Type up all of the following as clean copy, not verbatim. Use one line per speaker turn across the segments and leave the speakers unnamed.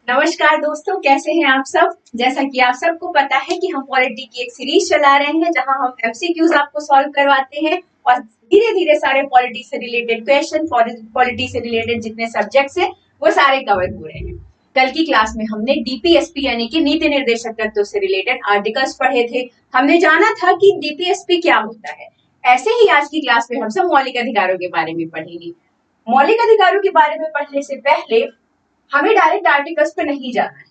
नमस्कार दोस्तों, कैसे हैं आप सब। जैसा कि आप सबको पता है कि हम पॉलिटी की एक सीरीज चला रहे हैं जहां हम एमसीक्यूज आपको सॉल्व करवाते हैं और धीरे धीरे सारे पॉलिटी से रिलेटेड क्वेश्चन, पॉलिटी से रिलेटेड जितने सब्जेक्ट्स हैं वो सारे कवर हो रहे हैं। कल की क्लास में हमने डीपीएसपी यानी कि नीति निर्देशक तत्वों से रिलेटेड आर्टिकल्स पढ़े थे। हमने जाना था कि डीपीएसपी क्या होता है। ऐसे ही आज की क्लास में हम सब मौलिक अधिकारों के बारे में पढ़ेंगे। मौलिक अधिकारों के बारे में पढ़ने से पहले हमें डायरेक्ट आर्टिकल्स पे नहीं जाना है।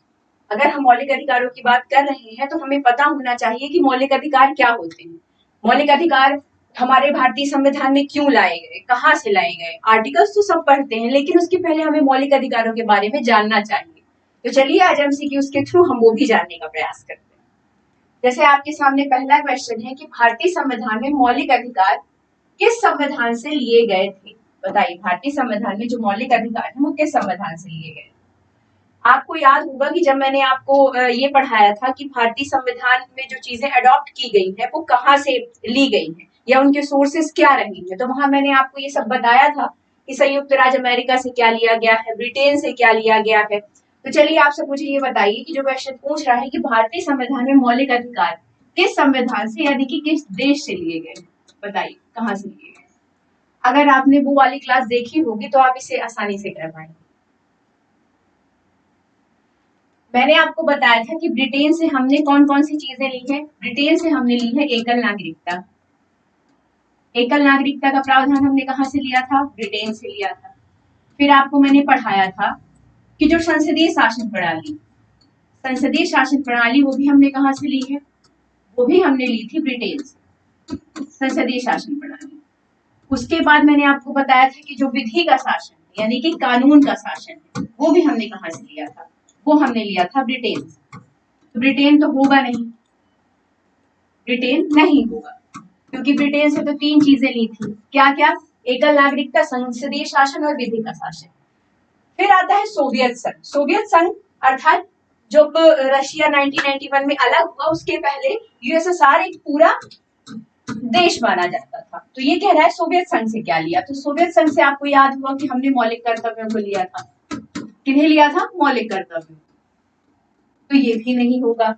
अगर हम मौलिक अधिकारों की बात कर रहे हैं तो हमें पता होना चाहिए कि मौलिक अधिकार क्या होते हैं। मौलिक अधिकार हमारे भारतीय संविधान में क्यों लाए गए, कहाँ से लाए गए। आर्टिकल्स तो सब पढ़ते हैं लेकिन उसके पहले हमें मौलिक अधिकारों के बारे में जानना चाहिए। तो चलिए आज एमसीक्यूज के थ्रू हम वो भी जानने का प्रयास करते हैं। जैसे आपके सामने पहला क्वेश्चन है कि भारतीय संविधान में मौलिक अधिकार किस संविधान से लिए गए थे। बताइए, भारतीय संविधान में जो मौलिक अधिकार है वो किस संविधान से लिए गए। आपको याद होगा कि जब मैंने आपको ये पढ़ाया था कि भारतीय संविधान में जो चीजें अडॉप्ट की गई है वो कहाँ से ली गई है या उनके सोर्सेस क्या रहे हैं, तो वहां मैंने आपको ये सब बताया था कि संयुक्त राज्य अमेरिका से क्या लिया गया है, ब्रिटेन से क्या लिया गया है। तो चलिए आप सब मुझे ये बताइए कि जो क्वेश्चन पूछ रहा है कि भारतीय संविधान में मौलिक अधिकार किस संविधान से यानी कि किस देश से लिए गए, बताइए कहाँ से लिए गए। अगर आपने वो वाली क्लास देखी होगी तो आप इसे आसानी से कर पाएंगे। मैंने आपको बताया था कि ब्रिटेन से हमने कौन कौन सी चीजें ली है। ब्रिटेन से हमने ली है एकल नागरिकता। एकल नागरिकता का प्रावधान हमने कहाँ से लिया था, ब्रिटेन से लिया था। फिर आपको मैंने पढ़ाया था कि जो संसदीय शासन प्रणाली वो भी हमने कहाँ से ली है, वो भी हमने ली थी ब्रिटेन से, संसदीय शासन प्रणाली। उसके बाद मैंने आपको बताया था कि जो विधि का शासन यानी कि कानून का शासन है वो भी हमने कहाँ से लिया था, वो हमने लिया था ब्रिटेन से। तो ब्रिटेन तो होगा नहीं, ब्रिटेन नहीं होगा क्योंकि ब्रिटेन से तो तीन चीजें ली थी। क्या क्या, एकल नागरिकता, संसदीय शासन और विधि का शासन। फिर आता है सोवियत संघ। सोवियत संघ अर्थात जब रशिया 1991 में अलग हुआ उसके पहले यूएसएसआर एक पूरा देश माना जाता था। तो ये कह रहा है सोवियत संघ से क्या लिया। तो सोवियत संघ से आपको याद हुआ कि हमने मौलिक कर्तव्यों को लिया था। किन्हें लिया था, मौलिक कर्तव्यों। तो ये भी नहीं होगा।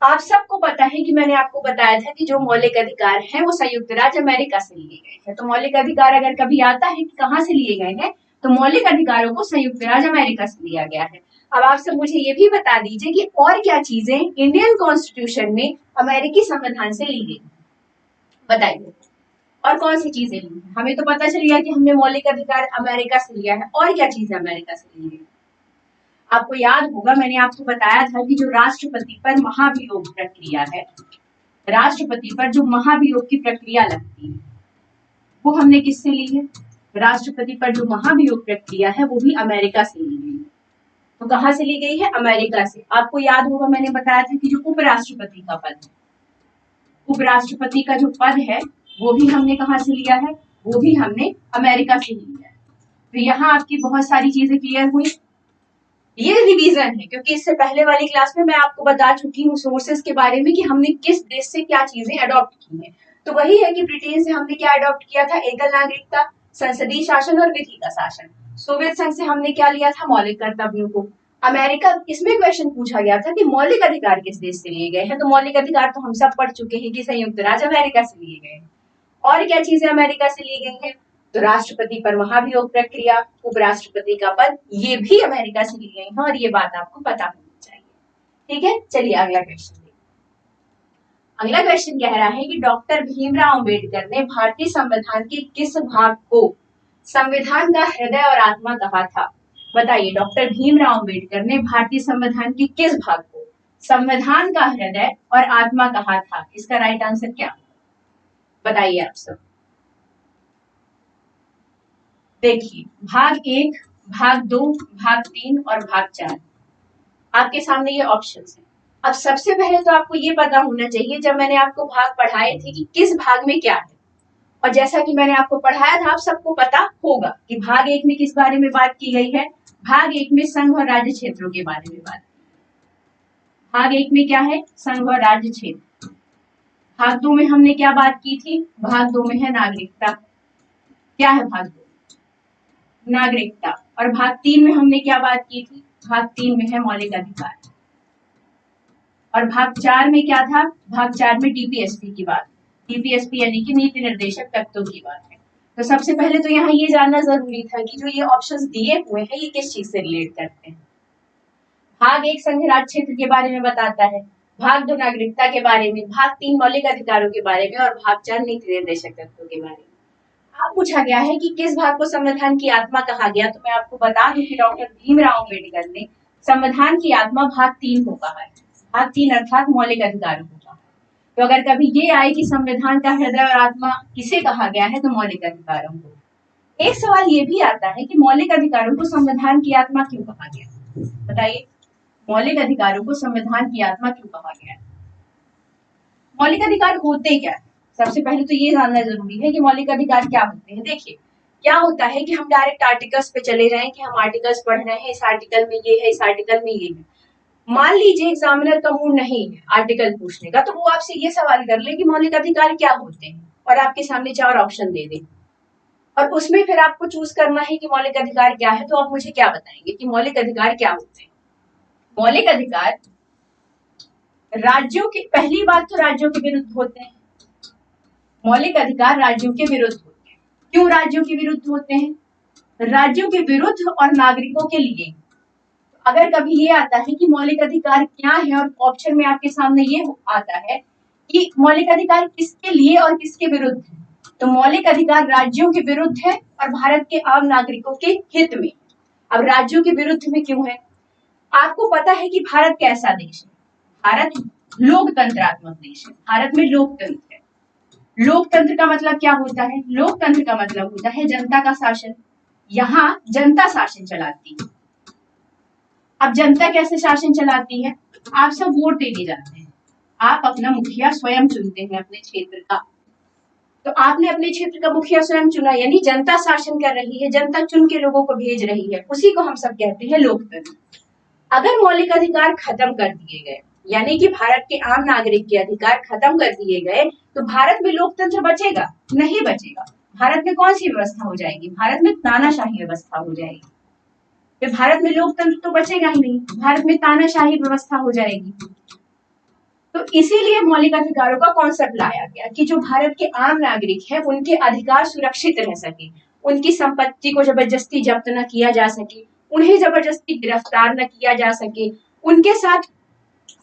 आप सबको पता है कि मैंने आपको बताया था कि जो मौलिक अधिकार हैं वो संयुक्त राज्य अमेरिका से लिए गए हैं। तो मौलिक अधिकार अगर कभी आता है कि कहाँ से लिए गए हैं, तो मौलिक अधिकारों को संयुक्त राज्य अमेरिका से लिया गया है। अब आप सब मुझे ये भी बता दीजिए कि और क्या चीजें इंडियन कॉन्स्टिट्यूशन में अमेरिकी संविधान से ली गई, बताइए और कौन सी चीजें ली है। हमें तो पता चल गया कि हमने मौलिक अधिकार अमेरिका से लिया है, और क्या चीजें अमेरिका से ली गई। आपको याद होगा मैंने आपको बताया था कि जो राष्ट्रपति पर महाभियोग प्रक्रिया है, राष्ट्रपति पर जो महाभियोग की प्रक्रिया लगती है वो हमने किससे ली है, राष्ट्रपति पर जो महाभियोग प्रक्रिया है वो भी अमेरिका से ली गई है। तो कहाँ से ली गई है, अमेरिका से। आपको याद होगा मैंने बताया था कि जो उपराष्ट्रपति का पद है, उपराष्ट्रपति का जो पद है वो भी हमने कहाँ से लिया है, वो भी हमने अमेरिका से लिया है। तो यहाँ आपकी बहुत सारी चीजें क्लियर हुई। ये रिवीजन है क्योंकि इससे पहले वाली क्लास में मैं आपको बता चुकी हूँ सोर्सेस के बारे में कि हमने किस देश से क्या चीजें अडॉप्ट की हैं। तो वही है कि ब्रिटेन से हमने क्या अडॉप्ट किया था, एकल नागरिकता, संसदीय शासन और विधि का शासन। सोवियत संघ से हमने क्या लिया था, मौलिक कर्तव्यों को। अमेरिका, इसमें क्वेश्चन पूछा गया था कि मौलिक अधिकार किस देश से लिए गए हैं, तो मौलिक अधिकार तो हम सब पढ़ चुके हैं कि संयुक्त राज्य अमेरिका से लिए गए हैं। और क्या चीजें अमेरिका से ली गई हैं, तो राष्ट्रपति पर महाभियोग प्रक्रिया, उपराष्ट्रपति का पद, ये भी अमेरिका से ली गई है और ये बात आपको पता होनी चाहिए। ठीक है, चलिए अगला क्वेश्चन देखिए। अगला क्वेश्चन कह रहा है कि डॉक्टर भीमराव अंबेडकर ने भारतीय संविधान के किस भाग को संविधान का हृदय और आत्मा कहा था। बताइए, डॉक्टर भीमराव अंबेडकर ने भारतीय संविधान के किस भाग को संविधान का हृदय और आत्मा कहा था। इसका राइट आंसर क्या, बताइए आप सब। देखिए, भाग 1, भाग 2, भाग 3 और भाग 4 आपके सामने ये ऑप्शंस हैं। अब सबसे पहले तो आपको ये पता होना चाहिए, जब मैंने आपको भाग पढ़ाए थे कि किस भाग में क्या है, और जैसा कि मैंने आपको पढ़ाया था आप सबको पता होगा कि भाग 1 में किस बारे में बात की गई है। भाग 1 में संघ और राज्य क्षेत्रों के बारे में बात। भाग 1 में क्या है, संघ और राज्य क्षेत्र। भाग 2 में हमने क्या बात की थी, भाग 2 में है नागरिकता। क्या है भाग 2, नागरिकता। और भाग 3 में हमने क्या बात की थी, भाग 3 में है मौलिक अधिकार, और भाग 4 में क्या था? भाग 4 में डीपीएसपी की बात, डीपीएसपी यानी कि नीति निर्देशक तत्वों की बात है। तो सबसे पहले तो यहाँ ये जानना जरूरी था कि जो ये ऑप्शंस दिए हुए हैं ये किस चीज से रिलेट करते हैं। भाग 1 संघ राज्य क्षेत्र के बारे में बताता है, भाग 2 नागरिकता के बारे में, भाग 3 मौलिक अधिकारों के बारे में, और भाग 4 नीति निर्देशक तत्वों के बारे में। अब पूछा गया है कि किस भाग को संविधान की आत्मा कहा गया, तो मैं आपको बता दूं कि डॉक्टर भीमराव अम्बेडकर ने संविधान की आत्मा भाग 3 को कहा है। भाग 3 अर्थात मौलिक अधिकारों को कहा। तो अगर कभी ये आए कि संविधान का हृदय और आत्मा किसे कहा गया है, तो मौलिक अधिकारों को। एक सवाल ये भी आता है कि मौलिक अधिकारों को संविधान की आत्मा क्यों कहा गया? बताइए, मौलिक अधिकारों को संविधान की आत्मा क्यों कहा गया? मौलिक अधिकार होते क्या है? सबसे पहले तो ये जानना जरूरी है कि मौलिक अधिकार क्या होते हैं। देखिए, क्या होता है कि हम डायरेक्ट आर्टिकल्स पे चले जाएं कि हम आर्टिकल्स पढ़ रहे हैं, इस आर्टिकल में ये है, इस आर्टिकल में ये है। मान लीजिए एग्जामिनर का मूड नहीं है आर्टिकल पूछने का, तो वो आपसे ये सवाल कर ले कि मौलिक अधिकार क्या होते हैं, और आपके सामने 4 ऑप्शन दे दे, और उसमें फिर आपको चूज करना है कि मौलिक अधिकार क्या है। तो आप मुझे क्या बताएंगे कि मौलिक अधिकार क्या होते हैं? मौलिक अधिकार राज्यों के, पहली बात तो राज्यों के विरुद्ध होते हैं। मौलिक अधिकार राज्यों के विरुद्ध होते हैं। क्यों राज्यों के विरुद्ध होते हैं? राज्यों के विरुद्ध और नागरिकों के लिए। अगर कभी ये आता है कि मौलिक अधिकार क्या है और ऑप्शन में आपके सामने ये आता है कि मौलिक अधिकार किसके लिए और किसके विरुद्ध है, तो मौलिक अधिकार राज्यों के विरुद्ध है और भारत के आम नागरिकों के हित में। अब राज्यों के विरुद्ध में क्यों है? आपको पता है कि भारत कैसा देश है? भारत लोकतंत्रात्मक देश है। भारत में लोकतंत्र है। लोकतंत्र का मतलब क्या होता है? लोकतंत्र का मतलब होता है जनता का शासन। यहाँ जनता शासन चलाती है। अब जनता कैसे शासन चलाती है? आप सब वोट देने जाते हैं, आप अपना मुखिया स्वयं चुनते हैं अपने क्षेत्र का। तो आपने अपने क्षेत्र का मुखिया स्वयं चुना, यानी जनता शासन कर रही है, जनता चुन के लोगों को भेज रही है, उसी को हम सब कहते हैं लोकतंत्र। अगर मौलिक अधिकार खत्म कर दिए गए, यानी कि भारत के आम नागरिक के अधिकार खत्म कर दिए गए, तो भारत में लोकतंत्र बचेगा? नहीं बचेगा। भारत में कौन सी व्यवस्था हो जाएगी? भारत में तानाशाही व्यवस्था हो जाएगी। फिर भारत में लोकतंत्र तो बचेगा ही नहीं, भारत में तानाशाही व्यवस्था हो जाएगी। तो इसीलिए मौलिक अधिकारों का कॉन्सेप्ट लाया गया कि जो भारत के आम नागरिक हैं उनके अधिकार सुरक्षित रह सके, उनकी संपत्ति को जबरदस्ती जब्त न किया जा सके, उन्हें जबरदस्ती गिरफ्तार न किया जा सके, उनके साथ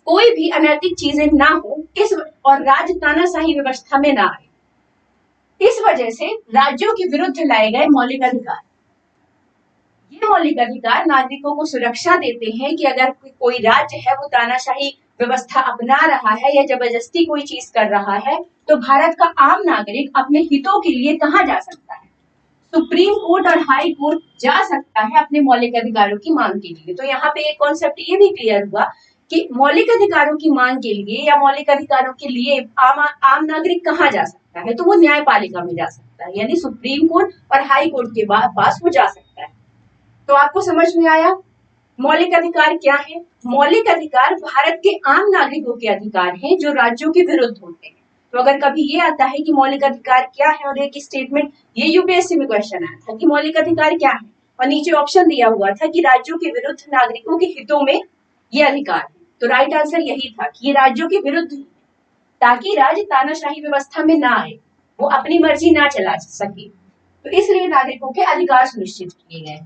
कोई भी अनैतिक चीजें ना हो, इस और राज्य तानाशाही व्यवस्था में ना आए। इस वजह से राज्यों के विरुद्ध लाए गए मौलिक अधिकार। ये मौलिक अधिकार नागरिकों को सुरक्षा देते हैं कि अगर कोई राज्य है वो तानाशाही व्यवस्था अपना रहा है या जबरदस्ती कोई चीज कर रहा है, तो भारत का आम नागरिक अपने हितों के लिए कहाँ जा सकता है? सुप्रीम कोर्ट और हाई कोर्ट जा सकता है अपने मौलिक अधिकारों की मांग के लिए। तो यहाँ पे एक कॉन्सेप्ट ये भी क्लियर हुआ कि मौलिक अधिकारों की मांग के लिए या मौलिक अधिकारों के लिए आम नागरिक कहाँ जा सकता है? तो वो न्यायपालिका में जा सकता है, यानी सुप्रीम कोर्ट और हाई कोर्ट के पास वो जा सकता है। तो आपको समझ में आया मौलिक अधिकार क्या है? मौलिक अधिकार भारत के आम नागरिकों के अधिकार हैं जो राज्यों के विरुद्ध होते हैं। तो अगर कभी ये आता है कि मौलिक अधिकार क्या है और एक स्टेटमेंट, ये यूपीएससी में क्वेश्चन आया था कि मौलिक अधिकार क्या है, और नीचे ऑप्शन दिया हुआ था कि राज्यों के विरुद्ध नागरिकों के हितों में ये अधिकार है, तो राइट आंसर यही था कि ये राज्यों के विरुद्ध, ताकि राज्य तानाशाही व्यवस्था में ना आए, वो अपनी मर्जी ना चला सके। तो इसलिए नागरिकों के अधिकार सुनिश्चित किए गए।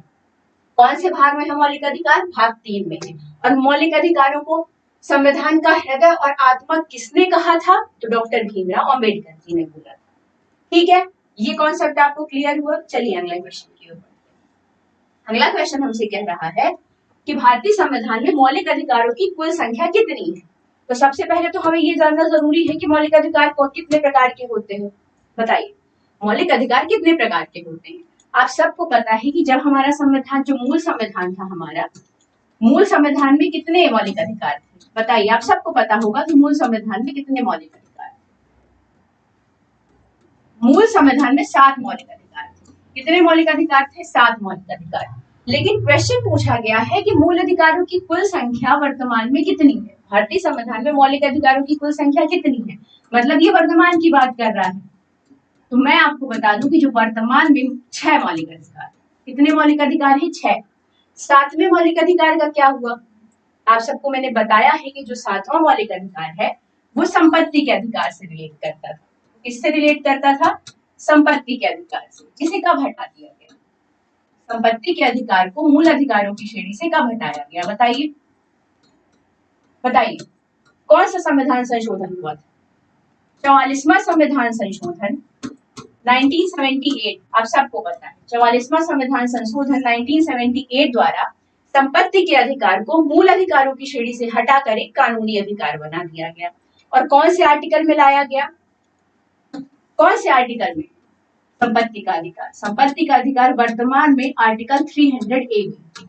कौन से भाग में है मौलिक अधिकार? भाग 3 में है। और मौलिक अधिकारों को संविधान का हृदय और आत्मा किसने कहा था? तो डॉक्टर भीमराव अम्बेडकर जी ने बोला था। ठीक है, ये कॉन्सेप्ट आपको क्लियर हुआ। चलिए अगले क्वेश्चन की ओर। अगला क्वेश्चन हमसे कह रहा है कि भारतीय संविधान में मौलिक अधिकारों की कुल संख्या कितनी है? तो सबसे पहले तो हमें ये जानना जरूरी है कि मौलिक अधिकार को कितने प्रकार के होते हैं। बताइए, मौलिक अधिकार कितने प्रकार के होते हैं? आप सबको पता है कि जब हमारा संविधान, जो मूल संविधान था हमारा, मूल संविधान में कितने मौलिक अधिकार थे? बताइए, आप सबको पता होगा कि मूल संविधान में कितने मौलिक अधिकार? मूल संविधान में 7 मौलिक अधिकार थे। कितने मौलिक अधिकार थे? 7 मौलिक अधिकार। लेकिन क्वेश्चन पूछा गया है कि मूल अधिकारों की कुल संख्या वर्तमान में कितनी है? भारतीय संविधान में मौलिक अधिकारों की कुल संख्या कितनी है? मतलब ये वर्तमान की बात कर रहा है। तो मैं आपको बता दूं कि जो वर्तमान में 6 मौलिक अधिकार। कितने मौलिक अधिकार है? 6। सातवें मौलिक अधिकार का क्या हुआ? आप सबको मैंने बताया है कि जो सातवां मौलिक अधिकार है वो संपत्ति के अधिकार से रिलेट करता था। किससे रिलेट करता था? संपत्ति के अधिकार से। इसे कब हटा दिया गया? संपत्ति के अधिकार को मूल अधिकारों की श्रेणी से कब हटाया गया? बताइए बताइए, कौन सा संविधान संशोधन हुआ था? 44वां संविधान संशोधन 1978, आप सबको पता है 44वां संविधान संशोधन 1978 द्वारा संपत्ति के अधिकार को मूल अधिकारों की श्रेणी से हटाकर एक कानूनी अधिकार बना दिया गया। और कौन से आर्टिकल में लाया गया? कौन से आर्टिकल में? संपत्ति का अधिकार। संपत्ति का अधिकार वर्तमान में आर्टिकल 300A में।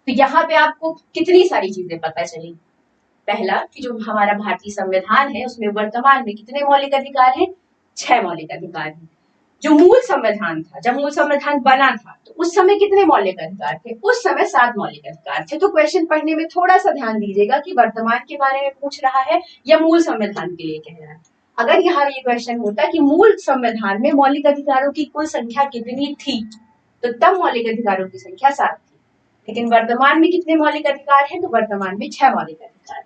तो यहाँ पे आपको कितनी सारी चीजें पता चली। पहला कि जो हमारा भारतीय संविधान है उसमें वर्तमान में कितने मौलिक अधिकार हैं? 6 मौलिक अधिकार हैं। जो मूल संविधान था, जब मूल संविधान बना था तो उस समय कितने मौलिक अधिकार थे? उस समय 7 मौलिक अधिकार थे। तो क्वेश्चन पढ़ने में थोड़ा सा ध्यान दीजिएगा कि वर्तमान के बारे में पूछ रहा है या मूल संविधान के लिए कह रहा है। अगर यहाँ ये क्वेश्चन होता कि मूल संविधान में मौलिक अधिकारों की कुल संख्या कितनी थी तो तब मौलिक अधिकारों की संख्या 7 थी, लेकिन वर्तमान में कितने मौलिक अधिकार हैं? तो वर्तमान में 6 मौलिक अधिकार।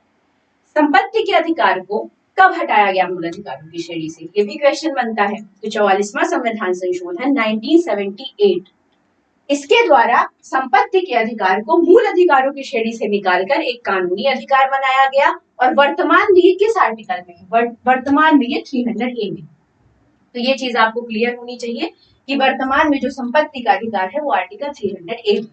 संपत्ति के अधिकार को कब हटाया गया मूल अधिकारों की श्रेणी से? ये भी क्वेश्चन बनता है। तो 44वां संविधान संशोधन 1978, इसके द्वारा संपत्ति के अधिकार को मूल अधिकारों की श्रेणी से निकालकर एक कानूनी अधिकार बनाया गया। और वर्तमान में ये किस आर्टिकल में है? वर्तमान में ये 300A में। तो ये चीज आपको क्लियर होनी चाहिए कि वर्तमान में जो संपत्ति का अधिकार है वो आर्टिकल 300A में।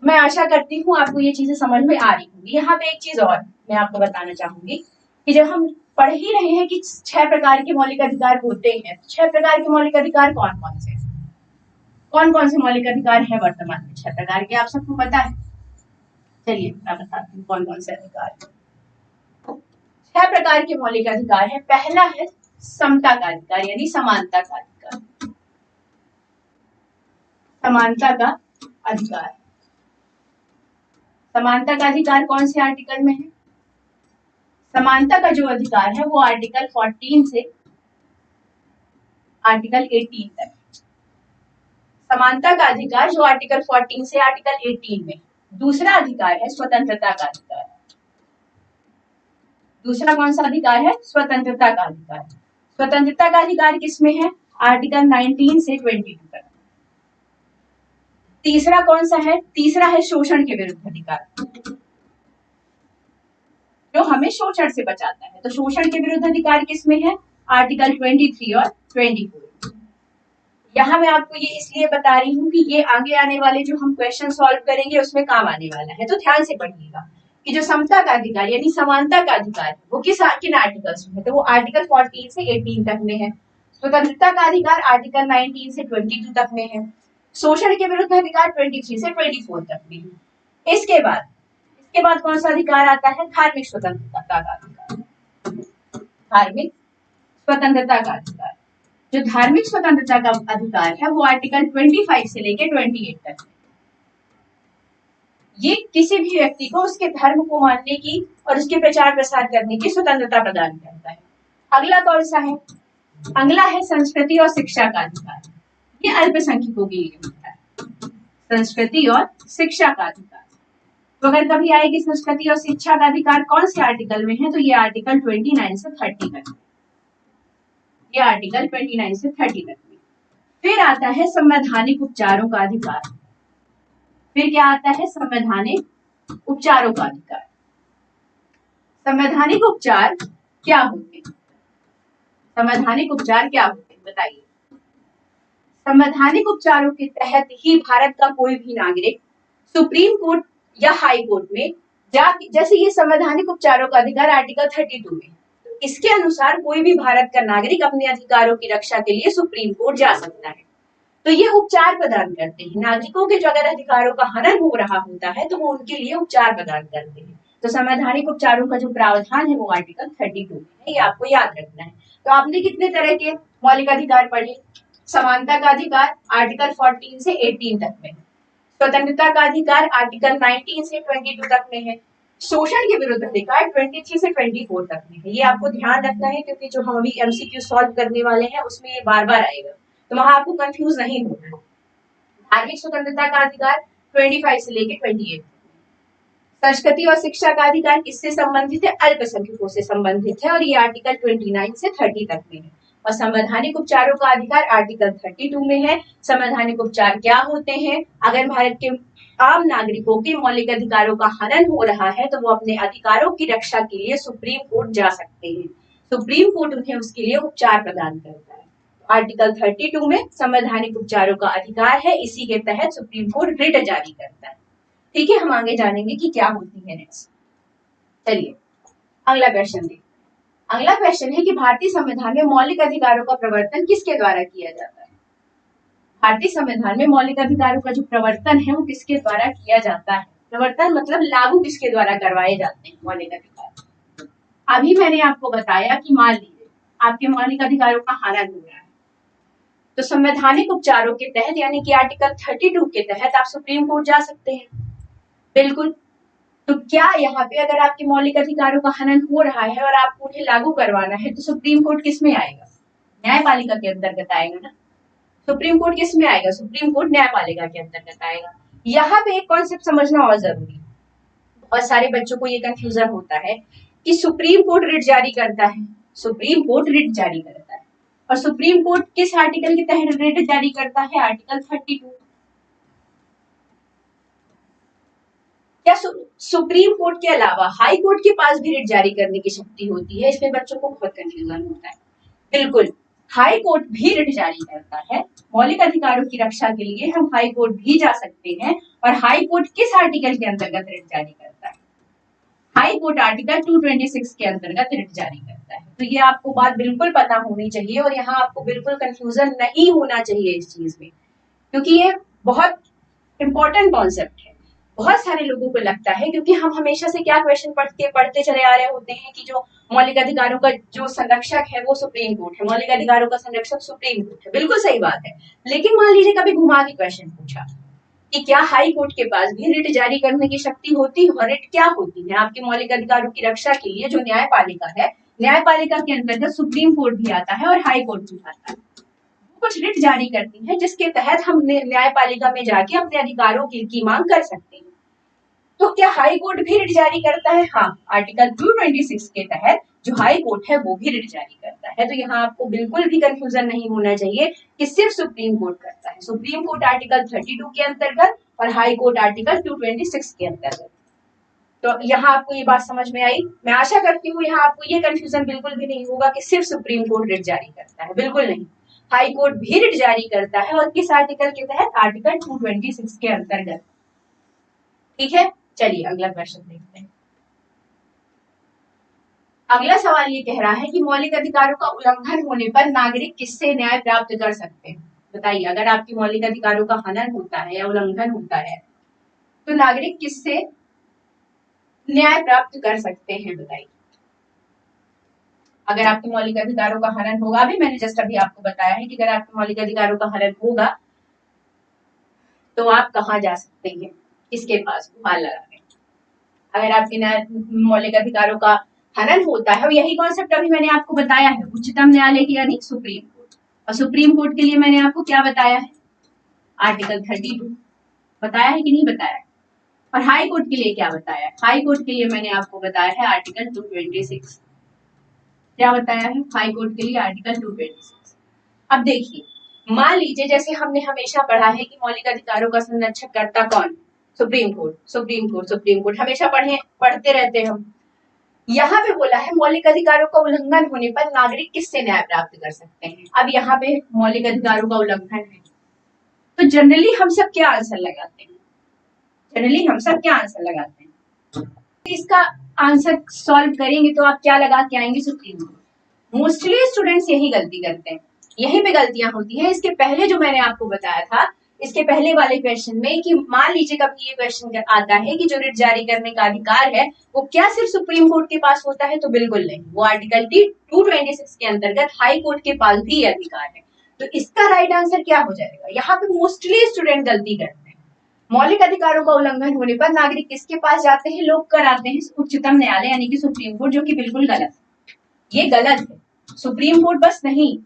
मैं आशा करती हूँ आपको ये चीजें समझ में आ रही होंगी। यहाँ पे एक चीज और मैं आपको बताना चाहूंगी कि जब हम पढ़ ही रहे हैं कि 6 प्रकार के मौलिक अधिकार होते हैं, 6 प्रकार के मौलिक अधिकार कौन कौन से? कौन कौन से मौलिक अधिकार हैं वर्तमान में? 6 प्रकार के आप सबको पता है? चलिए मैं बताती हूँ कौन कौन से अधिकार। 6 प्रकार के मौलिक अधिकार है। पहला है समता का अधिकार यानी समानता का अधिकार। समानता का अधिकार। समानता का अधिकार कौन से आर्टिकल में है? समानता का जो अधिकार है वो आर्टिकल 14 से आर्टिकल 18 तक। समानता का अधिकार जो आर्टिकल 14 से आर्टिकल 18 में। दूसरा अधिकार है स्वतंत्रता का अधिकार। दूसरा कौन सा अधिकार है? स्वतंत्रता का अधिकार। स्वतंत्रता का अधिकार किसमें है? आर्टिकल 19 से 22 तक। तीसरा कौन सा है? तीसरा है शोषण के विरुद्ध अधिकार, जो हमें शोषण से बचाता है। तो शोषण के विरुद्ध अधिकार किसमें है? आर्टिकल 23 और 24। यहाँ मैं आपको ये इसलिए बता रही हूँ कि ये आगे आने वाले जो हम क्वेश्चन सॉल्व करेंगे उसमें काम आने वाला है। तो ध्यान से पढ़िएगा कि जो समता का अधिकार यानी समानता का अधिकार है वो किन आर्टिकल्स में है? तो वो आर्टिकल 14 से 18 तक में है। स्वतंत्रता का अधिकार आर्टिकल 19 से 22 तक में है। शोषण के विरुद्ध अधिकार 23 से 24 तक में है। इसके बाद कौन सा अधिकार आता है? धार्मिक स्वतंत्रता का अधिकार। धार्मिक स्वतंत्रता का अधिकार। जो धार्मिक स्वतंत्रता का अधिकार है वो आर्टिकल 25 से लेकर 28 तक है। ये किसी भी व्यक्ति को उसके धर्म को मानने की और उसके प्रचार प्रसार करने की स्वतंत्रता प्रदान करता है। अगला कौन सा है? अगला है संस्कृति और शिक्षा का अधिकार। ये अल्पसंख्यकों के लिए होता है, संस्कृति और शिक्षा का अधिकार। तो अगर कभी आएगी संस्कृति और शिक्षा का अधिकार कौन से आर्टिकल में है? तो ये आर्टिकल 29 से 30 तक। ये आर्टिकल 29 से 30 तक में। फिर आता है संवैधानिक उपचारों का अधिकार। फिर क्या आता है? संवैधानिक उपचारों का अधिकार। संवैधानिक उपचार क्या होते हैं? संवैधानिक उपचार क्या होते हैं बताइए। संवैधानिक उपचारों के तहत ही भारत का कोई भी नागरिक सुप्रीम कोर्ट या हाई कोर्ट में जैसे ये संवैधानिक उपचारों का अधिकार आर्टिकल 32 में, तो इसके अनुसार कोई भी भारत का नागरिक अपने अधिकारों की रक्षा के लिए सुप्रीम कोर्ट जा सकता है। तो ये उपचार प्रदान करते हैं। नागरिकों के जो अगर अधिकारों का हनन हो रहा होता है तो वो उनके लिए उपचार प्रदान करते हैं। तो संवैधानिक उपचारों का जो प्रावधान है वो आर्टिकल 32 में है, ये आपको याद रखना है। तो आपने कितने तरह के मौलिक अधिकार पढ़े? समानता का अधिकार आर्टिकल 14 से 18 तक में, स्वतंत्रता का अधिकार आर्टिकल 19 से 22 तक में है, शोषण के विरुद्ध अधिकार 23 से 24 तक में है। ये आपको ध्यान रखना है क्योंकि जो हम अभी एमसीक्यू सॉल्व करने वाले हैं उसमें ये बार बार आएगा, तो वहां आपको कंफ्यूज नहीं होना है। धार्मिक स्वतंत्रता का अधिकार 25 से लेके 28। संस्कृति और शिक्षा का अधिकार किससे संबंधित है? अल्पसंख्यकों से संबंधित है और ये आर्टिकल 29 से 30 तक में है। और संवैधानिक उपचारों का अधिकार आर्टिकल 32 में है। संवैधानिक उपचार क्या होते हैं? अगर भारत के आम नागरिकों के मौलिक अधिकारों का हनन हो रहा है तो वो अपने अधिकारों की रक्षा के लिए सुप्रीम कोर्ट जा सकते हैं। सुप्रीम कोर्ट उन्हें उसके लिए उपचार प्रदान करता है। आर्टिकल 32 में संवैधानिक उपचारों का अधिकार है, इसी के तहत सुप्रीम कोर्ट रिट जारी करता है। ठीक है, हम आगे जानेंगे कि क्या होती है नेक्स्ट। चलिए अगला क्वेश्चन देखते हैं। अगला क्वेश्चन है कि भारतीय संविधान में मौलिक अधिकारों का प्रवर्तन किसके द्वारा किया जाता है? भारतीय संविधान में मौलिक अधिकारों का जो प्रवर्तन है वो किसके द्वारा किया जाता है? प्रवर्तन मतलब लागू किसके द्वारा करवाए जाते हैं मौलिक अधिकार? अभी मैंने आपको बताया कि मान लीजिए आपके मौलिक अधिकारों का हनन हो रहा है तो संवैधानिक उपचारों के तहत यानी कि आर्टिकल 32 के तहत आप सुप्रीम कोर्ट जा सकते हैं। बिल्कुल। तो क्या यहाँ पे अगर आपके मौलिक अधिकारों का हनन हो रहा है और आपको उन्हें लागू करवाना है तो सुप्रीम कोर्ट किस में आएगा? न्यायपालिका के अंतर्गत आएगा ना। सुप्रीम कोर्ट किस में आएगा? सुप्रीम कोर्ट न्यायपालिका के अंतर्गत आएगा। यहाँ पे एक कॉन्सेप्ट समझना और जरूरी है। बहुत सारे बच्चों को ये कंफ्यूजन होता है कि सुप्रीम कोर्ट रिट जारी करता है, सुप्रीम कोर्ट रिट जारी करता है और सुप्रीम कोर्ट किस आर्टिकल के तहत रिट जारी करता है? आर्टिकल 32। क्या सुप्रीम कोर्ट के अलावा हाई कोर्ट के पास भी रिट जारी करने की शक्ति होती है? इसमें बच्चों को बहुत कंफ्यूजन होता है। बिल्कुल, हाई कोर्ट भी रिट जारी करता है। मौलिक अधिकारों की रक्षा के लिए हम हाई कोर्ट भी जा सकते हैं। और हाई कोर्ट किस आर्टिकल के अंतर्गत रिट जारी करता है? हाई कोर्ट आर्टिकल 226 के अंतर्गत रिट जारी करता है। तो ये आपको बात बिल्कुल पता होनी चाहिए और यहाँ आपको बिल्कुल कंफ्यूजन नहीं होना चाहिए इस चीज में, क्योंकि ये बहुत इंपॉर्टेंट कॉन्सेप्ट है। बहुत सारे लोगों को लगता है, क्योंकि हम हमेशा से क्या क्वेश्चन पढ़ते चले आ रहे होते हैं कि जो मौलिक अधिकारों का जो संरक्षक है वो सुप्रीम कोर्ट है, मौलिक अधिकारों का संरक्षक सुप्रीम कोर्ट है। बिल्कुल सही बात है, लेकिन मान लीजिए कभी घुमा के क्वेश्चन पूछा कि क्या हाई कोर्ट के पास भी रिट जारी करने की शक्ति होती है? और रिट क्या होती है? आपके मौलिक अधिकारों की रक्षा के लिए जो न्यायपालिका है, न्यायपालिका के अंतर्गत सुप्रीम कोर्ट भी आता है और हाई कोर्ट भी आता है। कुछ रिट जारी करती है जिसके तहत हम न्यायपालिका में जाके अपने अधिकारों की मांग कर सकते हैं। तो क्या हाई कोर्ट भी रिट जारी करता है? हाँ, आर्टिकल 226 के तहत जो हाई कोर्ट है वो भी रिट जारी करता है। तो यहाँ आपको बिल्कुल भी कंफ्यूजन नहीं होना चाहिए कि सिर्फ सुप्रीम कोर्ट करता है। सुप्रीम कोर्ट आर्टिकल 32 के अंतर्गत और हाई कोर्ट आर्टिकल 226 के अंतर्गत। तो यहाँ आपको ये बात समझ में आई। मैं आशा करती हूँ यहाँ आपको ये कंफ्यूजन बिल्कुल भी नहीं होगा कि सिर्फ सुप्रीम कोर्ट रिट जारी करता है। बिल्कुल नहीं, हाई कोर्ट भी रिट जारी करता है और किस आर्टिकल के तहत? आर्टिकल 226 के अंतर्गत। ठीक है, चलिए अगला क्वेश्चन देखते हैं। अगला सवाल ये कह रहा है कि मौलिक अधिकारों का उल्लंघन होने पर नागरिक किससे न्याय प्राप्त कर सकते हैं? बताइए, अगर आपके मौलिक अधिकारों का हनन होता है या उल्लंघन होता है तो नागरिक किससे न्याय प्राप्त कर सकते हैं? बताइए। अगर आपके मौलिक अधिकारों का हनन होगा, भी मैंने जस्ट अभी आपको बताया है कि अगर आपके मौलिक अधिकारों का हनन होगा तो आप कहाँ जा सकते हैं? किसके पास गुहार लगाने? अगर आपके मौलिक अधिकारों का हनन होता है, और यही कॉन्सेप्ट अभी मैंने आपको बताया है उच्चतम न्यायालय की यानी सुप्रीम कोर्ट। और सुप्रीम कोर्ट के लिए मैंने आपको क्या बताया है? आर्टिकल 32 बताया है कि नहीं बताया है? और हाई कोर्ट के लिए क्या बताया है? हाई कोर्ट के लिए मैंने आपको बताया है आर्टिकल 226। क्या बताया है हाई कोर्ट के लिए? आर्टिकल 226। अब देखिए, मान लीजिए जैसे हमने हमेशा पढ़ा है कि मौलिक अधिकारों का संरक्षण करता कौन? Supreme court, supreme court, supreme court, हमेशा पढ़ते रहते हैं हम। यहाँ पे बोला है मौलिक अधिकारों का उल्लंघन होने पर नागरिक किससे न्याय प्राप्त कर सकते हैं? अब यहाँ पे मौलिक अधिकारों का उल्लंघन है तो जनरली हम सब क्या आंसर लगाते हैं? जनरली हम सब क्या आंसर लगाते हैं? इसका आंसर सॉल्व करेंगे तो आप क्या लगा के आएंगे? Supreme court. मोस्टली स्टूडेंट्स यही गलती करते हैं, यहीं पे गलतियां होती हैं। इसके पहले जो मैंने आपको बताया था, इसके पहले वाले क्वेश्चन में, कि मान लीजिए कभी ये क्वेश्चन आता है कि जो रिट जारी करने का अधिकार है वो क्या सिर्फ सुप्रीम कोर्ट के पास होता है? तो बिल्कुल नहीं, वो आर्टिकल 226 के अंतर्गत हाई कोर्ट के पास भी अधिकार है। तो इसका राइट आंसर क्या हो जाएगा? यहाँ पे मोस्टली स्टूडेंट गलती करते हैं। मौलिक अधिकारों का उल्लंघन होने पर नागरिक किसके पास जाते हैं? लोग कराते हैं उच्चतम न्यायालय यानी कि सुप्रीम कोर्ट, जो कि बिल्कुल गलत है। ये गलत है। सुप्रीम कोर्ट बस नहीं,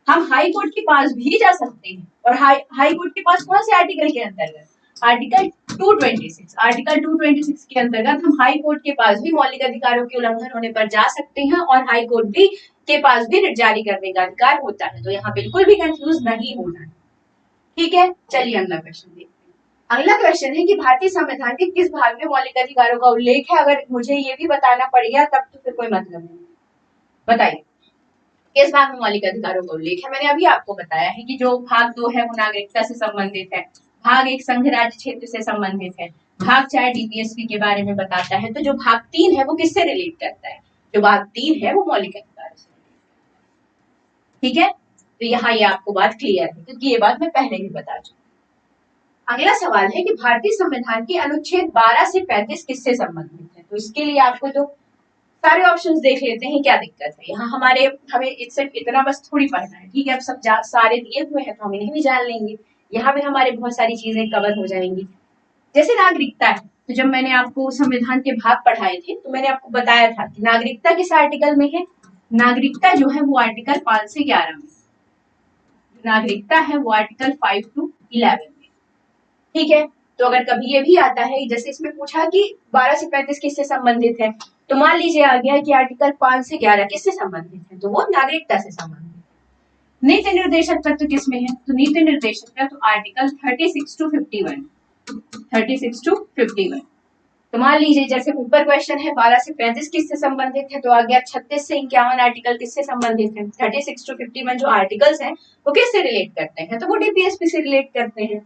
हम हाई कोर्ट के पास भी जा सकते हैं। और हाई कोर्ट के पास कौन से आर्टिकल के अंतर्गत? आर्टिकल 226। आर्टिकल 226 के अंतर्गत हम हाई कोर्ट के पास भी मौलिक अधिकारों के उल्लंघन होने पर जा सकते हैं और हाई कोर्ट भी के पास भी रिट जारी करने का अधिकार होता है। तो यहाँ बिल्कुल भी कंफ्यूज नहीं होना है, ठीक है। चलिए अगला क्वेश्चन देखते हैं। अगला क्वेश्चन है कि भारतीय संविधान के किस भाग में मौलिक अधिकारों का उल्लेख है? अगर मुझे ये भी बताना पड़ गया तब तो फिर कोई मतलब नहीं। बताइए किस भाग में मौलिक अधिकारों का उल्लेख है? मैंने अभी आपको बताया है कि जो भाग 2 है वो नागरिकता से संबंधित है, भाग 1 संघ राज्य क्षेत्र से संबंधित है, भाग 4 डीपीएसपी के बारे में बताता है। तो जो भाग 3 है वो किससे रिलेट करता है? जो भाग 3 है वो मौलिक अधिकारों से, ठीक है। तो यहाँ ये आपको बात क्लियर है क्योंकि ये बात मैं पहले ही बता चुकी। अगला सवाल है कि भारतीय संविधान के अनुच्छेद 12 से 35 किससे संबंधित है? तो इसके लिए आपको तो सारे ऑप्शंस देख लेते हैं, क्या दिक्कत है। यहाँ हमें इससे इतना बस थोड़ी पढ़ना है, ठीक है। अब सब सारे दिए हुए हैं तो हम इन्हें भी जान लेंगे। यहाँ पे हमारे बहुत सारी चीजें कवर हो जाएंगी। जैसे नागरिकता है, तो जब मैंने आपको संविधान के भाग पढ़ाए थे तो मैंने आपको बताया था कि नागरिकता किस आर्टिकल में है? नागरिकता जो है वो आर्टिकल 5 से 11 में, नागरिकता है वो आर्टिकल 5 to 11 में, ठीक है। तो अगर कभी ये भी आता है जैसे इसमें पूछा कि 12 से 35 किससे संबंधित है, तो मान लीजिए आ गया कि आर्टिकल 5 से 11 किससे संबंधित है, तो वो नागरिकता से संबंधित है। नीति निर्देशक तत्व किसमें है? तो नीति निर्देशक तत्व आर्टिकल 36 to 51, 36 to 51। तो मान लीजिए जैसे ऊपर क्वेश्चन है 12 से 35 किससे संबंधित है, तो आ गया 36 से 51 आर्टिकल किससे संबंधित है? 36 to 51 जो आर्टिकल्स हैं वो किससे रिलेट करते हैं? तो वो डीपीएसपी से रिलेट करते हैं।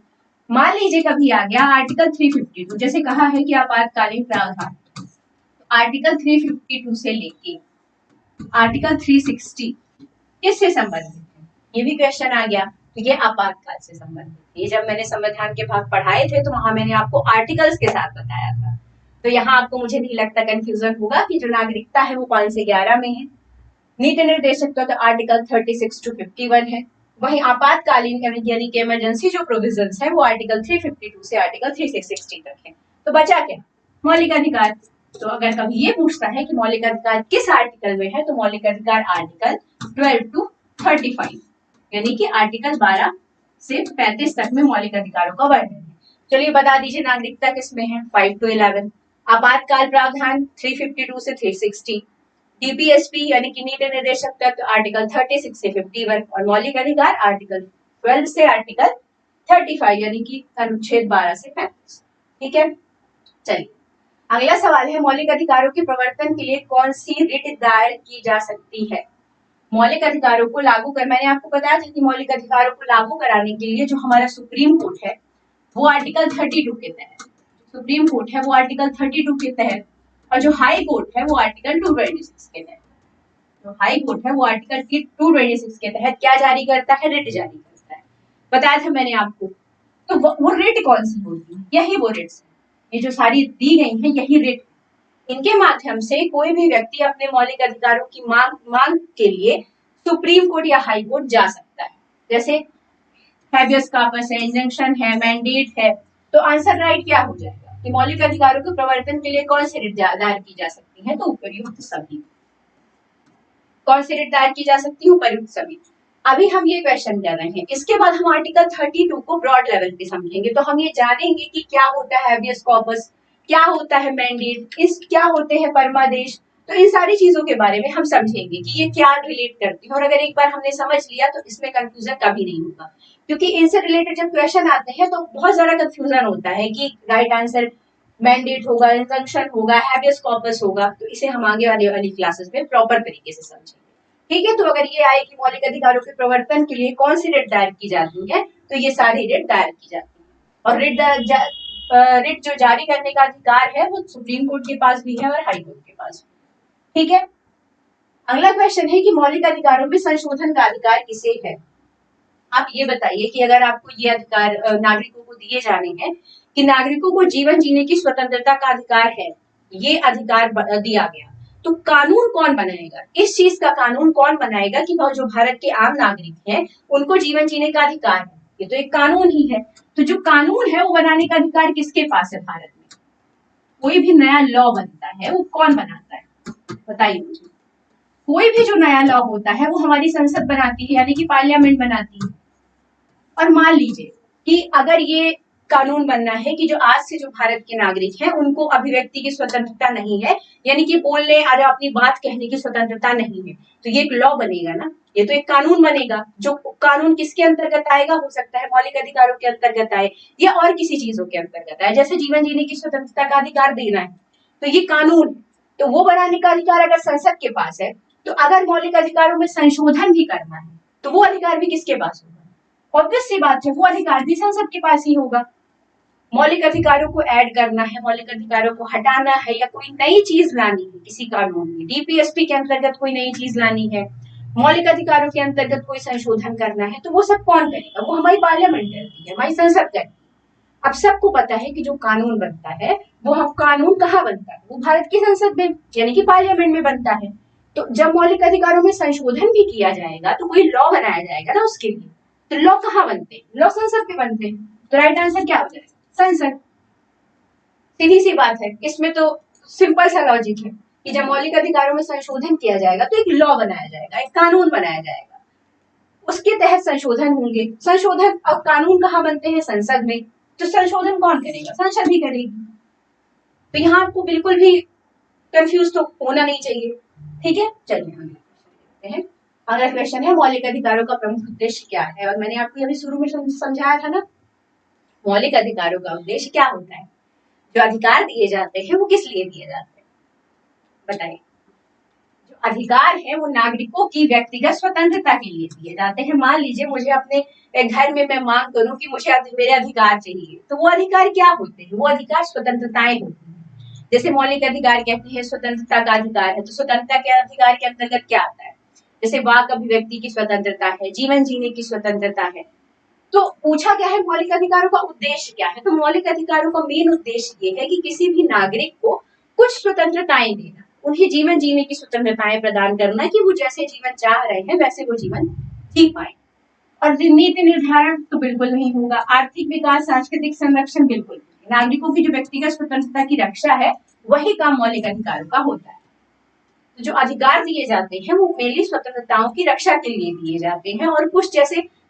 मान लीजिए कभी आ गया आर्टिकल 352, जैसे कहा है कि आपातकालीन प्रावधान, आर्टिकल 352 से लेके आर्टिकल 360 किससे संबंधित है? ये भी क्वेश्चन आ गया, तो ये आपातकाल से संबंधित है। ये जब मैंने संविधान के भाग पढ़ाए थे तो वहां मैंने आपको आर्टिकल्स के साथ बताया था। तो यहाँ आपको मुझे नहीं लगता कंफ्यूजन होगा कि जो नागरिकता है वो 5 से 11 में है। नीति निर्देशक तो आर्टिकल 36 to 51 है। वहीं आपातकालीन यानी कि इमरजेंसी जो प्रोविजंस है वो आर्टिकल 352 से आर्टिकल 360 तक है। तो बचा क्या? मौलिक अधिकार। तो अगर कभी ये पूछता है कि मौलिक अधिकार किस आर्टिकल में है, तो मौलिक अधिकार आर्टिकल 12 to 35 यानी कि आर्टिकल 12 से 35 तक में मौलिक अधिकारों का वर्णन है। चलिए बता दीजिए नागरिकता किसमें है? 5 to 11। आपातकाल प्रावधान 352 से 360, डीपीएसपी यानी कि नीति निर्देशक तत्व आर्टिकल 36 से 51 और मौलिक अधिकार आर्टिकल 12 से आर्टिकल 35 यानी कि अनुच्छेद 12 से 35, ठीक है। चलिए अगला सवाल है मौलिक अधिकारों के प्रवर्तन के लिए कौन सी रिट दायर की जा सकती है? मौलिक अधिकारों को लागू कर, मैंने आपको बताया था कि मौलिक अधिकारों को लागू कराने के लिए जो हमारा सुप्रीम कोर्ट है वो आर्टिकल 32 के तहत, सुप्रीम कोर्ट है वो आर्टिकल 32 के तहत, और जो हाई कोर्ट है वो आर्टिकल 226 के तहत, जो हाई कोर्ट है वो आर्टिकल 226 के तहत क्या जारी करता है? रिट जारी करता है। बताया था मैंने आपको। तो वो रिट कौन सी होती है? यही वो रिट्स है, ये जो सारी दी गई है यही रिट। इनके माध्यम से कोई भी व्यक्ति अपने मौलिक अधिकारों की मांग के लिए सुप्रीम कोर्ट या हाई कोर्ट जा सकता है। जैसे हैबियस कॉर्पस है, इंजंक्शन है, मैंडेट है। तो आंसर राइट क्या हो जाएगा कि मौलिक अधिकारों के प्रवर्तन के लिए कौन सी रिट दायर की जा सकती है? तो उपयुक्त सभी। कौन सी रिट दायर की जा सकती है? उपयुक्त सभी। अभी हम ये क्वेश्चन कर रहे हैं, इसके बाद हम आर्टिकल 32 को ब्रॉड लेवल पे समझेंगे। तो हम ये जानेंगे कि क्या होता है हैबियस कॉर्पस, क्या होता है मैंडेट, क्या होते हैं परमादेश। तो इन सारी चीजों के बारे में हम समझेंगे कि ये क्या रिलेट करती है। और अगर एक बार हमने समझ लिया तो इसमें कंफ्यूजन कभी नहीं होगा, क्योंकि इनसे रिलेटेड जब क्वेश्चन आते हैं तो बहुत ज्यादा कंफ्यूजन होता है कि राइट आंसर मैंडेट होगा, इंजंक्शन होगा, हैबियस कॉर्पस होगा। तो इसे हम आगे वाली क्लासेस में प्रॉपर तरीके से समझेंगे, ठीक है। तो अगर ये आए कि मौलिक अधिकारों के प्रवर्तन के लिए कौन सी रिट दायर की जाती है, तो ये सारी रिट दायर की जाती है। और रिट जो जारी करने का अधिकार है वो सुप्रीम कोर्ट के पास भी है और हाई कोर्ट के पास भी, ठीक है। अगला क्वेश्चन है कि मौलिक अधिकारों में संशोधन का अधिकार किसे है? आप ये बताइए कि अगर आपको ये अधिकार नागरिकों को दिए जाने हैं कि नागरिकों को जीवन जीने की स्वतंत्रता का अधिकार है, ये अधिकार दिया गया, तो कानून कौन बनाएगा? इस चीज का कानून कौन बनाएगा कि जो भारत के आम नागरिक हैं उनको जीवन जीने का अधिकार है? ये तो एक कानून ही है। तो जो कानून है वो बनाने का अधिकार किसके पास है भारत में? कोई भी नया लॉ बनता है वो कौन बनाता है? बताइए मुझे। कोई भी जो नया लॉ होता है वो हमारी संसद बनाती है, यानी कि पार्लियामेंट बनाती है। और मान लीजिए कि अगर ये कानून बनना है कि जो आज से जो भारत के नागरिक हैं उनको अभिव्यक्ति की स्वतंत्रता नहीं है, यानी कि बोलने और अपनी बात कहने की स्वतंत्रता नहीं है, तो ये एक लॉ बनेगा ना, ये तो एक कानून बनेगा। जो कानून किसके अंतर्गत आएगा, हो सकता है मौलिक अधिकारों के अंतर्गत आए या और किसी चीजों के अंतर्गत आए, जैसे जीवन जीने की स्वतंत्रता का अधिकार देना है, तो ये कानून, तो वो बनाने का अधिकार अगर संसद के पास है, तो अगर मौलिक अधिकारों में संशोधन भी करना है तो वो अधिकार भी किसके पास होगा? ऑब्वियस सी बात है, वो अधिकार भी संसद के पास ही होगा। मौलिक अधिकारों को ऐड करना है, मौलिक अधिकारों को हटाना है, या कोई नई चीज लानी है किसी कानून में, डीपीएसपी के अंतर्गत कोई नई चीज लानी है, मौलिक अधिकारों के अंतर्गत कोई संशोधन करना है, तो वो सब कौन करेगा? वो हमारी पार्लियामेंट करती है, हमारी संसद करती है। अब सबको पता है कि जो कानून बनता है वो हम कानून कहाँ बनता है, वो भारत की संसद में यानी कि पार्लियामेंट में बनता है। तो जब मौलिक अधिकारों में संशोधन भी किया जाएगा तो कोई लॉ बनाया जाएगा ना उसके लिए, तो लॉ कहाँ बनते हैं? लॉ संसद में बनते हैं। तो राइट आंसर क्या हो जाएगा? संसद। सीधी सी बात है, इसमें तो सिंपल सा लॉजिक है कि जब मौलिक अधिकारों में संशोधन किया जाएगा तो एक लॉ बनाया जाएगा, एक कानून बनाया जाएगा, उसके तहत संशोधन होंगे। संशोधन और कानून कहाँ बनते हैं? संसद में। तो संशोधन कौन करेगा? संसद ही करेगी। तो यहाँ आपको बिल्कुल भी कंफ्यूज तो होना नहीं चाहिए, ठीक है। चलिए हम देखते हैं। अगला क्वेश्चन है मौलिक अधिकारों का प्रमुख उद्देश्य क्या है? और मैंने आपको अभी शुरू में समझाया था ना, मौलिक अधिकारों का उद्देश्य क्या होता है, जो अधिकार दिए जाते हैं वो किस लिए दिए जाते हैं, बताइए। जो अधिकार है वो नागरिकों की व्यक्तिगत स्वतंत्रता के लिए दिए जाते हैं। मान लीजिए मुझे अपने घर में मैं मांग करूं कि मुझे मेरे अधिकार चाहिए, तो वो अधिकार क्या होते हैं? वो अधिकार स्वतंत्रताएं होती हैं। जैसे मौलिक अधिकार कहते हैं स्वतंत्रता का अधिकार है, तो स्वतंत्रता के अधिकार के अंतर्गत क्या आता है? जैसे वाक अभिव्यक्ति की स्वतंत्रता है, जीवन जीने की स्वतंत्रता है। तो पूछा क्या है, मौलिक अधिकारों का उद्देश्य क्या है? तो मौलिक अधिकारों का मेन उद्देश्य ये है कि किसी भी नागरिक को कुछ स्वतंत्रताएं देना, उन्हें जीवन जीने की स्वतंत्रताएं प्रदान करना कि वो जैसे जीवन चाह रहे हैं वैसे वो जीवन जी पाए। और नीति निर्धारण तो बिल्कुल नहीं होगा, आर्थिक विकास, सांस्कृतिक संरक्षण बिल्कुल नहीं। नागरिकों की जो व्यक्तिगत स्वतंत्रता की रक्षा है वही काम मौलिक अधिकारों का होता है। तो जो अधिकार दिए जाते हैं वो मेनली स्वतंत्रताओं की रक्षा के लिए दिए जाते हैं, और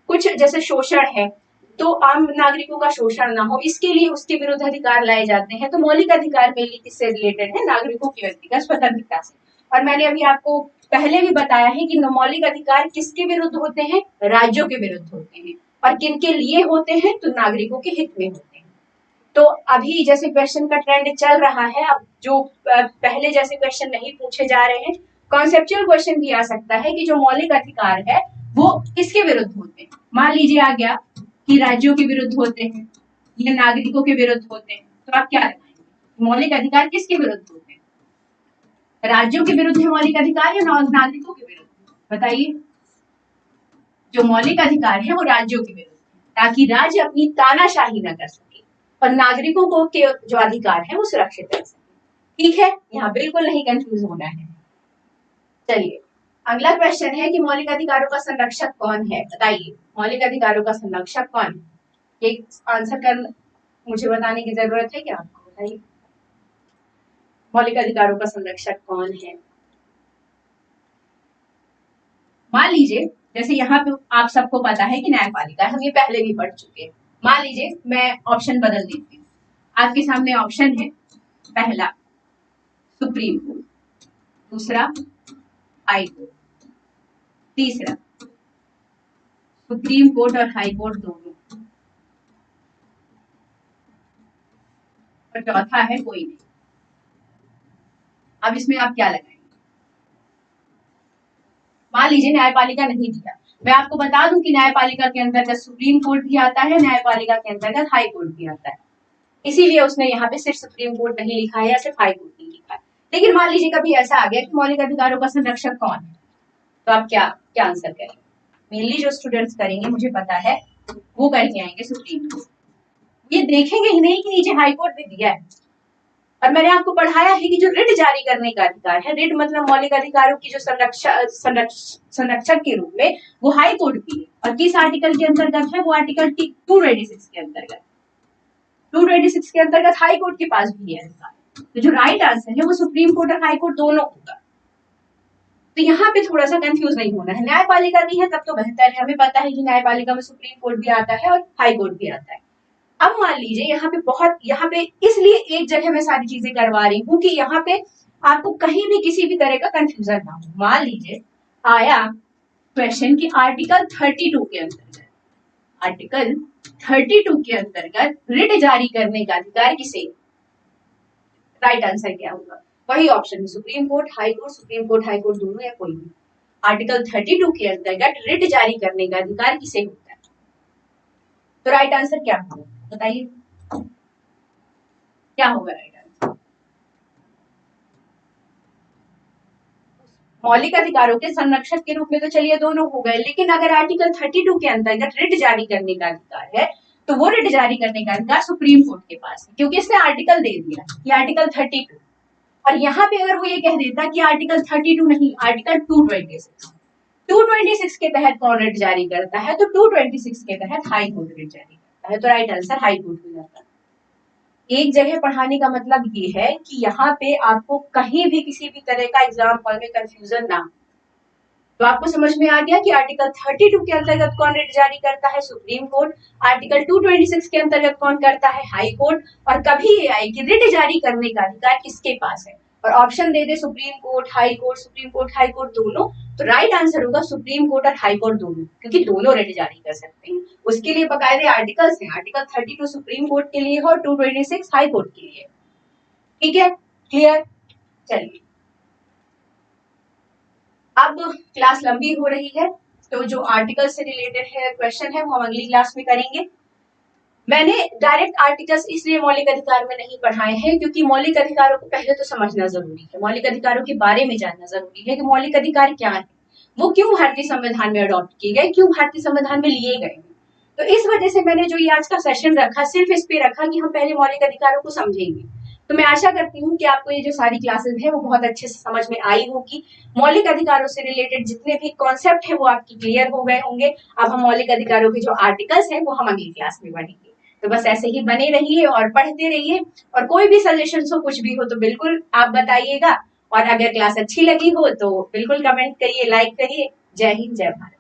कुछ जैसे शोषण है, तो आम नागरिकों का शोषण ना हो इसके लिए उसके विरुद्ध अधिकार लाए जाते हैं। तो मौलिक अधिकार मेनली किससे रिलेटेड है? नागरिकों की व्यक्तिगत स्वतंत्रता से। और मैंने अभी आपको पहले भी बताया है कि मौलिक अधिकार किसके विरुद्ध होते हैं? राज्यों के विरुद्ध होते हैं। और किनके लिए होते हैं? तो नागरिकों के हित में होते हैं। तो अभी जैसे क्वेश्चन का ट्रेंड चल रहा है, अब जो पहले जैसे क्वेश्चन नहीं पूछे जा रहे हैं, कॉन्सेप्चुअल क्वेश्चन भी आ सकता है कि जो मौलिक अधिकार है वो किसके विरुद्ध होते हैं। मान लीजिए आ गया कि राज्यों के विरुद्ध होते हैं या नागरिकों के विरुद्ध होते हैं, तो आप क्या लगाएंगे? मौलिक अधिकार किसके विरुद्ध होते हैं? राज्यों के विरुद्ध है मौलिक अधिकार या नागरिकों के विरुद्ध? बताइए। जो मौलिक अधिकार है वो राज्यों के विरुद्ध, ताकि राज्य अपनी तानाशाही न कर सके और नागरिकों को के जो अधिकार है वो सुरक्षित रह सके। ठीक है, यहाँ बिल्कुल नहीं कंफ्यूज होना है। चलिए अगला क्वेश्चन है कि मौलिक अधिकारों का संरक्षक कौन है? बताइए, मौलिक अधिकारों का संरक्षक कौन है? एक आंसर कर मुझे बताने की जरूरत है क्या आपको? बताइए, मौलिक अधिकारों का संरक्षक कौन है? मान लीजिए जैसे यहाँ पे आप सबको पता है कि न्यायपालिका, हम ये पहले भी पढ़ चुके हैं। मान लीजिए मैं ऑप्शन बदल देती हूँ, आपके सामने ऑप्शन है, पहला सुप्रीम कोर्ट, दूसरा हाई कोर्ट, तीसरा सुप्रीम कोर्ट और हाई कोर्ट दोनों, और चौथा है कोई नहीं। अब इसमें आप क्या लगाएंगे? मान लीजिए न्यायपालिका नहीं दिया, मैं आपको बता दूं कि न्यायपालिका के अंतर्गत सुप्रीम कोर्ट भी आता है, न्यायपालिका के अंतर्गत हाई कोर्ट भी आता है, इसीलिए उसने यहाँ पे सिर्फ सुप्रीम कोर्ट नहीं लिखा है या सिर्फ हाई कोर्ट नहीं लिखा है। लेकिन मान लीजिए कभी ऐसा आ गया कि मौलिक अधिकारों का संरक्षक कौन है, तो आप क्या क्या आंसर करेंगे? मेनली जो स्टूडेंट्स करेंगे मुझे पता है वो करके आएंगे सुप्रीम कोर्ट, ये देखेंगे ही नहीं कि नीचे हाई कोर्ट भी दिया है। और मैंने आपको पढ़ाया है कि जो रिट जारी करने का अधिकार है, रिट मतलब मौलिक अधिकारों की जो संरक्षक के रूप में, वो हाई कोर्ट की है। और किस आर्टिकल के अंतर्गत है? वो आर्टिकल 226 के अंतर्गत, 226 के अंतर्गत हाई कोर्ट के पास भी है अधिकार। तो जो राइट आंसर है वो सुप्रीम कोर्ट और हाई कोर्ट दोनों होगा। तो यहाँ पे थोड़ा सा कंफ्यूज नहीं होना है। न्यायपालिका भी है तब तो बेहतर है, हमें पता है कि न्यायपालिका में सुप्रीम कोर्ट भी आता है और हाई कोर्ट भी आता है। अब मान लीजिए यहाँ पे इसलिए एक जगह मैं सारी चीजें करवा रही हूँ कि यहाँ पे आपको कहीं भी किसी भी तरह का कंफ्यूजन ना हो। मान लीजिए आया क्वेश्चन की आर्टिकल 32 के अंतर्गत, आर्टिकल 32 के अंतर्गत रिट जारी करने का अधिकार किसे, राइट आंसर क्या होगा? वही ऑप्शन है, supreme court, high court, supreme court, high court दोनों या कोई भी। आर्टिकल 32 के अंतर्गत रिट जारी करने का अधिकार किसे होता है? तो राइट आंसर क्या होगा बताइए, क्या होगा राइट आंसर? मौलिक अधिकारों के संरक्षक के रूप में तो चलिए दोनों हो गए, लेकिन अगर आर्टिकल 32 के अंतर्गत रिट जारी करने का अधिकार है तो वो रिट जारी करने का अधिकार सुप्रीम कोर्ट के पास है, क्योंकि इसने आर्टिकल दे दिया कि आर्टिकल 32। और यहाँ पे अगर वो ये कह देता कि आर्टिकल 32 नहीं, आर्टिकल 226 के तहत कौन रिट जारी करता है, तो 226 के तहत हाई कोर्ट रिट जारी करता है, तो राइट आंसर हाई कोर्ट हो जाता है। एक जगह पढ़ाने का मतलब ये है कि यहाँ पे आपको कहीं भी किसी भी तरह का एग्जाम हॉल में कंफ्यूजन ना। तो आपको समझ में आ गया कि आर्टिकल 32 के अंतर्गत कौन रिट जारी करता है, सुप्रीम कोर्ट। आर्टिकल 226 के अंतर्गत कौन करता है, हाई कोर्ट। और कभी ये आए कि रिट जारी करने का अधिकार किसके पास है और ऑप्शन दे दे supreme court, high court, supreme court, high court दोनों, तो राइट आंसर होगा सुप्रीम कोर्ट और हाई कोर्ट दोनों, क्योंकि दोनों रिट जारी कर सकते हैं। उसके लिए बकायदे आर्टिकल्स हैं, आर्टिकल 32 सुप्रीम कोर्ट के लिए और 226 हाई कोर्ट के लिए। ठीक है, क्लियर? चलिए, अब क्लास लंबी हो रही है तो जो आर्टिकल से रिलेटेड है क्वेश्चन है वो हम अगली क्लास में करेंगे। मैंने डायरेक्ट आर्टिकल्स इसलिए मौलिक अधिकार में नहीं पढ़ाए हैं क्योंकि मौलिक अधिकारों को पहले तो समझना जरूरी है, मौलिक अधिकारों के बारे में जानना जरूरी है कि मौलिक अधिकार क्या है, वो क्यों भारतीय संविधान में अडॉप्ट किए गए, क्यों भारतीय संविधान में लिए गए। तो इस वजह से मैंने जो ये आज का सेशन रखा सिर्फ इस पे रखा कि हम पहले मौलिक अधिकारों को समझेंगे। तो मैं आशा करती हूँ कि आपको ये जो सारी क्लासेस है वो बहुत अच्छे से समझ में आई होगी। मौलिक अधिकारों से रिलेटेड जितने भी कॉन्सेप्ट है वो आपकी क्लियर हो गए होंगे। अब हम मौलिक अधिकारों के जो आर्टिकल्स हैं वो हम अगली क्लास में पढ़ेंगे। तो बस ऐसे ही बने रहिए और पढ़ते रहिए, और कोई भी सजेशन हो, कुछ भी हो तो बिल्कुल आप बताइएगा। और अगर क्लास अच्छी लगी हो तो बिल्कुल कमेंट करिए, लाइक करिए। जय हिंद, जय भारत।